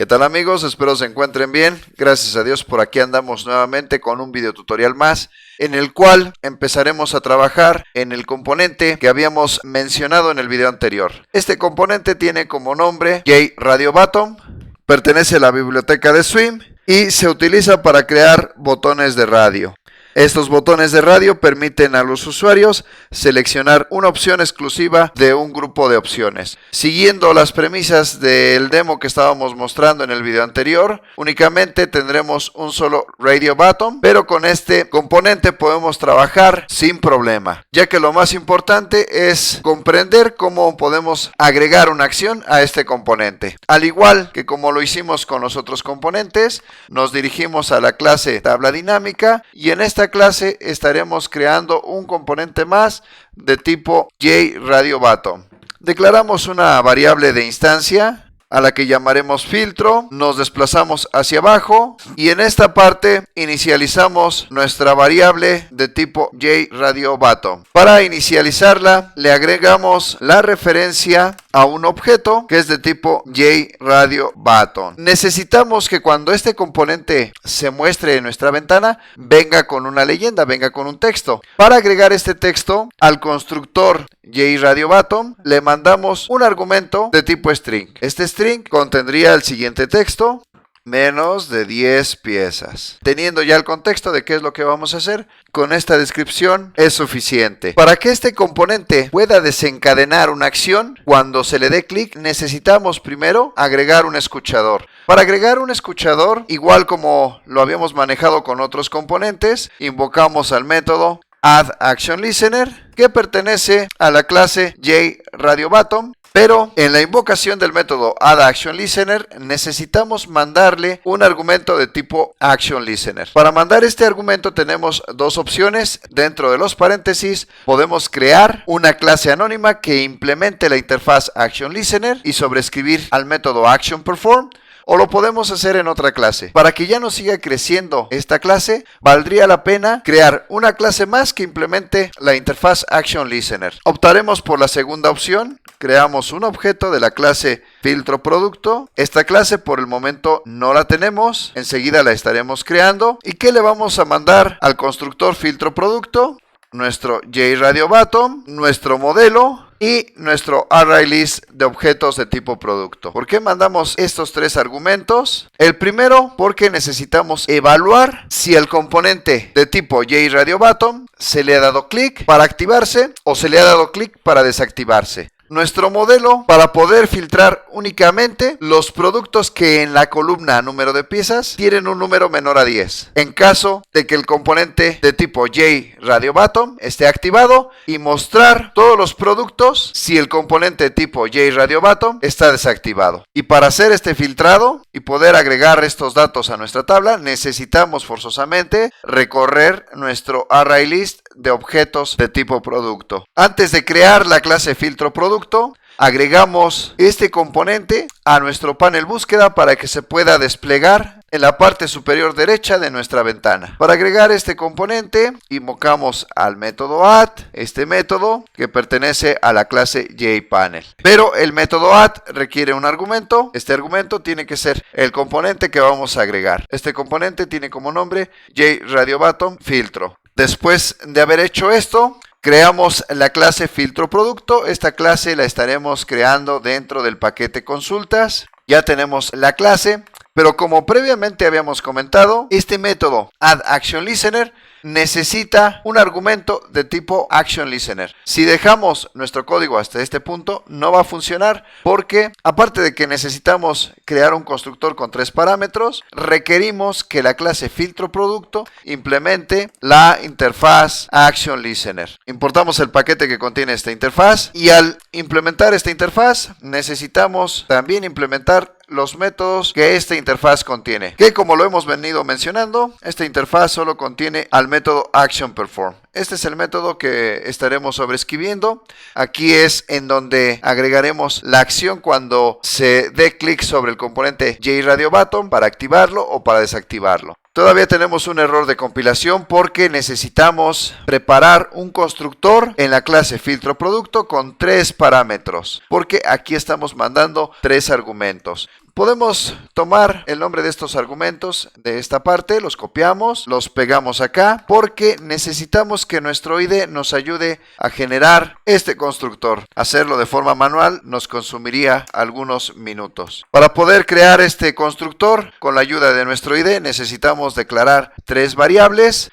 ¿Qué tal amigos? Espero se encuentren bien. Gracias a Dios por aquí andamos nuevamente con un video tutorial más en el cual empezaremos a trabajar en el componente que habíamos mencionado en el video anterior. Este componente tiene como nombre JRadioButton, pertenece a la biblioteca de Swim y se utiliza para crear botones de radio. Estos botones de radio permiten a los usuarios seleccionar una opción exclusiva de un grupo de opciones. Siguiendo las premisas del demo que estábamos mostrando en el video anterior, únicamente tendremos un solo radio button, pero con este componente podemos trabajar sin problema, ya que lo más importante es comprender cómo podemos agregar una acción a este componente. Al igual que como lo hicimos con los otros componentes, nos dirigimos a la clase tabla dinámica y en esta clase estaremos creando un componente más de tipo JRadioButton. Declaramos una variable de instancia a la que llamaremos filtro, nos desplazamos hacia abajo y en esta parte inicializamos nuestra variable de tipo JRadioButton. Para inicializarla le agregamos la referencia a un objeto que es de tipo JRadioButton. Necesitamos que cuando este componente se muestre en nuestra ventana venga con una leyenda, venga con un texto. Para agregar este texto al constructor JRadioButton le mandamos un argumento de tipo string. Este string contendría el siguiente texto: menos de 10 piezas. Teniendo ya el contexto de qué es lo que vamos a hacer, con esta descripción es suficiente. Para que este componente pueda desencadenar una acción, cuando se le dé clic, necesitamos primero agregar un escuchador. Para agregar un escuchador, igual como lo habíamos manejado con otros componentes, invocamos al método addActionListener, que pertenece a la clase JRadioButton. Pero en la invocación del método addActionListener necesitamos mandarle un argumento de tipo ActionListener. Para mandar este argumento tenemos dos opciones. Dentro de los paréntesis podemos crear una clase anónima que implemente la interfaz ActionListener y sobreescribir al método ActionPerform. O lo podemos hacer en otra clase. Para que ya no siga creciendo esta clase, valdría la pena crear una clase más que implemente la interfaz ActionListener. Optaremos por la segunda opción. Creamos un objeto de la clase filtroProducto. Esta clase por el momento no la tenemos. Enseguida la estaremos creando. ¿Y qué le vamos a mandar al constructor filtroProducto? Nuestro JRadioButton, nuestro modelo y nuestro ArrayList de objetos de tipo producto. ¿Por qué mandamos estos tres argumentos? El primero, porque necesitamos evaluar si el componente de tipo JRadioButton se le ha dado clic para activarse o se le ha dado clic para desactivarse. Nuestro modelo para poder filtrar únicamente los productos que en la columna número de piezas tienen un número menor a 10. En caso de que el componente de tipo JRadioButton esté activado, y mostrar todos los productos si el componente de tipo JRadioButton está desactivado. Y para hacer este filtrado y poder agregar estos datos a nuestra tabla, necesitamos forzosamente recorrer nuestro ArrayList de objetos de tipo producto. Antes de crear la clase filtroProducto, agregamos este componente a nuestro panel búsqueda para que se pueda desplegar en la parte superior derecha de nuestra ventana. Para agregar este componente, invocamos al método add, este método que pertenece a la clase JPanel. Pero el método add requiere un argumento. Este argumento tiene que ser el componente que vamos a agregar. Este componente tiene como nombre JRadioButton filtro. Después de haber hecho esto, creamos la clase filtroProducto. Esta clase la estaremos creando dentro del paquete consultas. Ya tenemos la clase, pero como previamente habíamos comentado, este método addActionListener necesita un argumento de tipo ActionListener. Si dejamos nuestro código hasta este punto, no va a funcionar porque, aparte de que necesitamos crear un constructor con 3 parámetros, requerimos que la clase filtroProducto implemente la interfaz ActionListener. Importamos el paquete que contiene esta interfaz y al implementar esta interfaz necesitamos también implementar los métodos que esta interfaz contiene, que como lo hemos venido mencionando, esta interfaz solo contiene al método ActionPerform. Este es el método que estaremos sobreescribiendo. Aquí es en donde agregaremos la acción cuando se dé clic sobre el componente JRadioButton para activarlo o para desactivarlo. Todavía tenemos un error de compilación porque necesitamos preparar un constructor en la clase filtroProducto con 3 parámetros, porque aquí estamos mandando 3 argumentos. Podemos tomar el nombre de estos argumentos de esta parte, los copiamos, los pegamos acá, porque necesitamos que nuestro IDE nos ayude a generar este constructor. Hacerlo de forma manual nos consumiría algunos minutos. Para poder crear este constructor, con la ayuda de nuestro IDE, necesitamos declarar tres variables.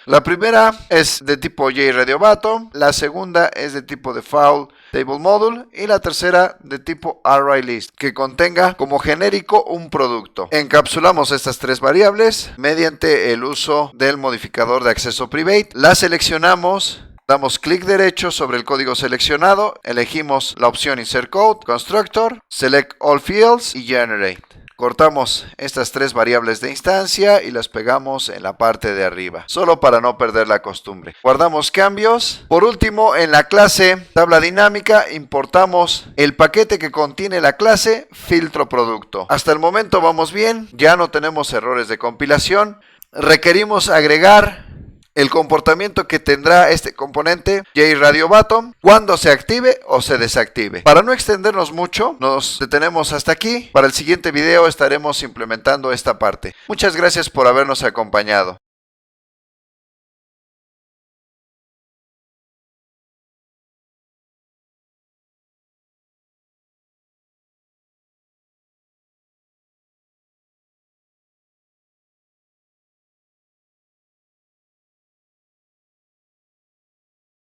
La primera es de tipo JRadioBottom, la segunda es de tipo default table module y la tercera de tipo ArrayList, que contenga como genérico un producto. Encapsulamos estas tres variables mediante el uso del modificador de acceso private. La seleccionamos. Damos clic derecho sobre el código seleccionado, elegimos la opción Insert Code, Constructor, Select All Fields y Generate. Cortamos estas tres variables de instancia y las pegamos en la parte de arriba, solo para no perder la costumbre. Guardamos cambios. Por último, en la clase tabla dinámica importamos el paquete que contiene la clase filtro producto. Hasta el momento vamos bien, ya no tenemos errores de compilación. Requerimos agregar el comportamiento que tendrá este componente JRadioBottom cuando se active o se desactive. Para no extendernos mucho, nos detenemos hasta aquí. Para el siguiente video estaremos implementando esta parte. Muchas gracias por habernos acompañado.